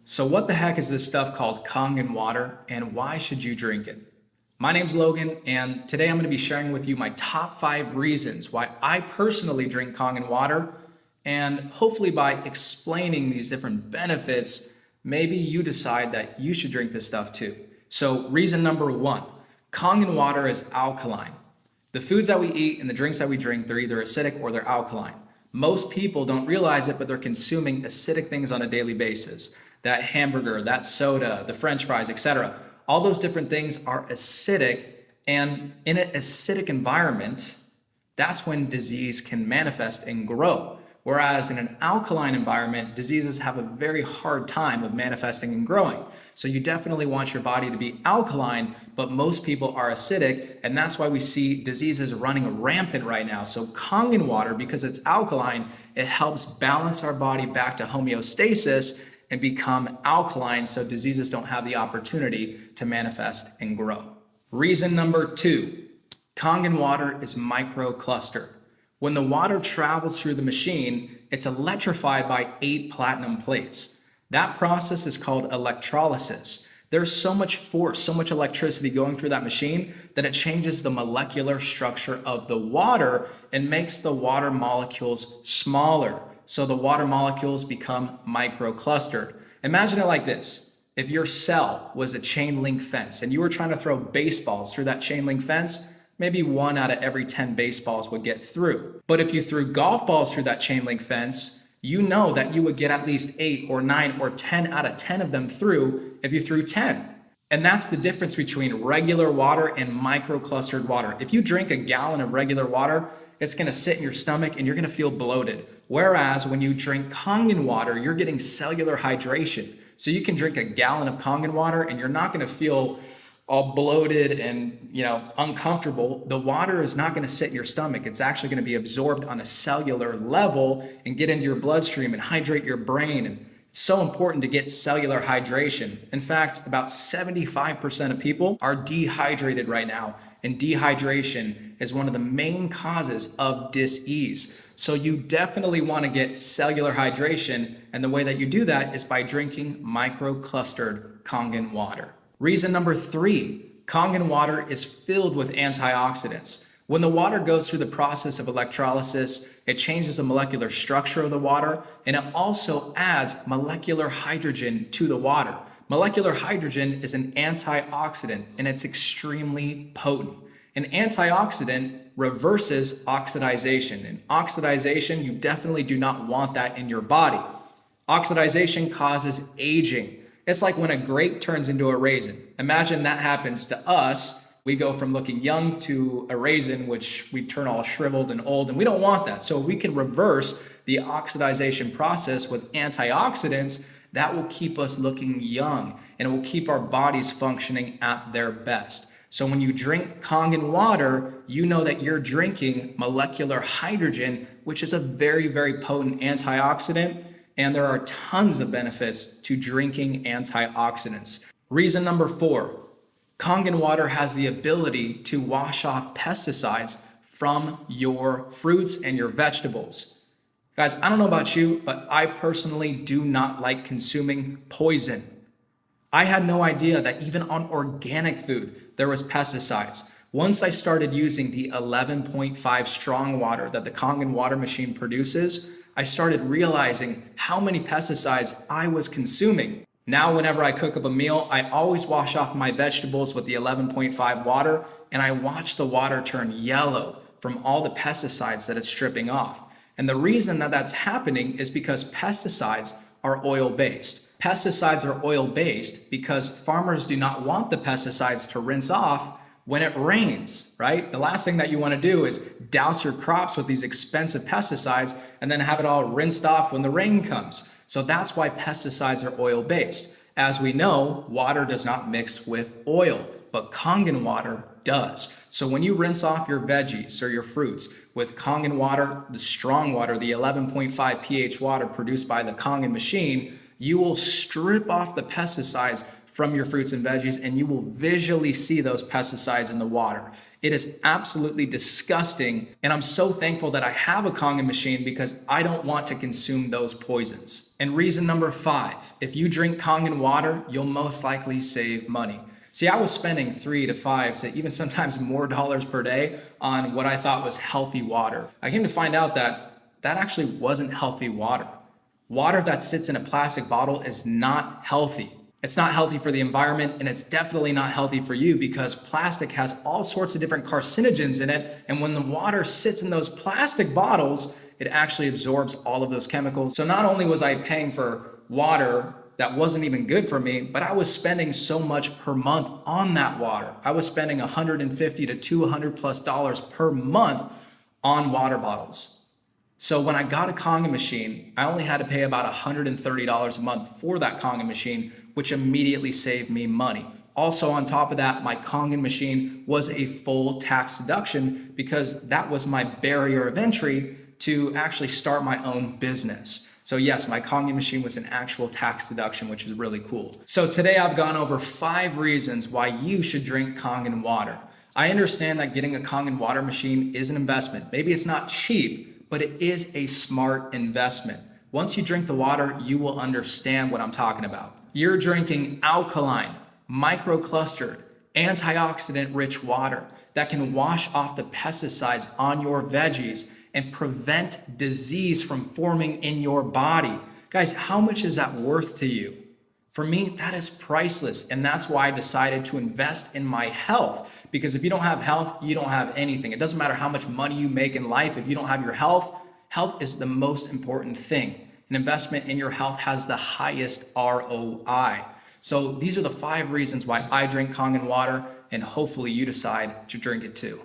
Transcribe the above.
So what the heck is this stuff called Kangen water, and why should you drink it? My name's Logan, and today I'm going to be sharing with you my top 5 reasons why I personally drink Kangen water, and hopefully by explaining these different benefits, maybe you decide that you should drink this stuff too. So reason number 1, Kangen water is alkaline. The foods that we eat and the drinks that we drink, they're either acidic or they're alkaline. Most people don't realize it, but they're consuming acidic things on a daily basis. That hamburger, that soda, the french fries, etc. All those different things are acidic, and in an acidic environment, that's when disease can manifest and grow. Whereas in an alkaline environment, diseases have a very hard time of manifesting and growing. So you definitely want your body to be alkaline, but most people are acidic, and that's why we see diseases running rampant right now. So Kangen water, because it's alkaline, it helps balance our body back to homeostasis and become alkaline so diseases don't have the opportunity to manifest and grow. Reason number 2, Kangen water is microclustered. When the water travels through the machine, it's electrified by 8 platinum plates. That process is called electrolysis. There's so much force, so much electricity going through that machine that it changes the molecular structure of the water and makes the water molecules smaller. So the water molecules become microclustered. Imagine it like this. If your cell was a chain link fence and you were trying to throw baseballs through that chain link fence, maybe 1 out of every 10 baseballs would get through. But if you threw golf balls through that chain link fence, you know that you would get at least 8 or 9 or 10 out of 10 of them through if you threw 10. And that's the difference between regular water and microclustered water. If you drink a gallon of regular water, it's going to sit in your stomach and you're going to feel bloated. Whereas when you drink Kangen water, you're getting cellular hydration. So you can drink a gallon of Kangen water and you're not going to feel all bloated and uncomfortable. The water is not going to sit in your stomach. It's actually going to be absorbed on a cellular level and get into your bloodstream and hydrate your brain. And it's so important to get cellular hydration. In fact, about 75% of people are dehydrated right now, and dehydration is one of the main causes of dis-ease. So you definitely want to get cellular hydration, and the way that you do that is by drinking microclustered Kangen water. Reason number 3, Kangen water is filled with antioxidants. When the water goes through the process of electrolysis, it changes the molecular structure of the water, and it also adds molecular hydrogen to the water. Molecular hydrogen is an antioxidant, and it's extremely potent. An antioxidant reverses oxidization, and oxidization, you definitely do not want that in your body. Oxidization causes aging. It's like when a grape turns into a raisin. Imagine that happens to us. We go from looking young to a raisin, which we turn all shriveled and old, and we don't want that. So we can reverse the oxidization process with antioxidants. That will keep us looking young, and it will keep our bodies functioning at their best. So when you drink Kangen water, you know that you're drinking molecular hydrogen, which is a very, very potent antioxidant. And there are tons of benefits to drinking antioxidants. Reason number 4, Kangen water has the ability to wash off pesticides from your fruits and your vegetables. Guys, I don't know about you, but I personally do not like consuming poison. I had no idea that even on organic food, there was pesticides. Once I started using the 11.5 strong water that the Kangen water machine produces, I started realizing how many pesticides I was consuming. Now, whenever I cook up a meal, I always wash off my vegetables with the 11.5 water, and I watch the water turn yellow from all the pesticides that it's stripping off. And the reason that that's happening is because pesticides are oil-based. Pesticides are oil-based because farmers do not want the pesticides to rinse off when it rains, right? The last thing that you want to do is douse your crops with these expensive pesticides and then have it all rinsed off when the rain comes. So that's why pesticides are oil-based. As we know, water does not mix with oil, but Kangen water does. So when you rinse off your veggies or your fruits with Kangen water, the strong water, the 11.5 pH water produced by the Kangen machine, you will strip off the pesticides from your fruits and veggies, and you will visually see those pesticides in the water. It is absolutely disgusting, and I'm so thankful that I have a Kangen machine because I don't want to consume those poisons. And reason number 5, if you drink Kangen water, you'll most likely save money. See, I was spending $3 to $5 to even sometimes more dollars per day on what I thought was healthy water. I came to find out that that actually wasn't healthy water. Water that sits in a plastic bottle is not healthy. It's not healthy for the environment, and it's definitely not healthy for you because plastic has all sorts of different carcinogens in it. And when the water sits in those plastic bottles, it actually absorbs all of those chemicals. So not only was I paying for water that wasn't even good for me, but I was spending so much per month on that water. I was spending $150 to $200+ per month on water bottles. So when I got a Kangen machine, I only had to pay about $130 a month for that Kangen machine, which immediately saved me money. Also on top of that, my Kangen machine was a full tax deduction because that was my barrier of entry to actually start my own business. So yes, my Kangen machine was an actual tax deduction, which is really cool. So today I've gone over 5 reasons why you should drink Kangen water. I understand that getting a Kangen water machine is an investment. Maybe it's not cheap, but it is a smart investment. Once you drink the water, you will understand what I'm talking about. You're drinking alkaline, microclustered, antioxidant-rich water that can wash off the pesticides on your veggies and prevent disease from forming in your body. Guys, how much is that worth to you? For me, that is priceless, and that's why I decided to invest in my health. Because if you don't have health, you don't have anything. It doesn't matter how much money you make in life. If you don't have your health, health is the most important thing. An investment in your health has the highest ROI. So these are the 5 reasons why I drink Kangen water, and hopefully you decide to drink it too.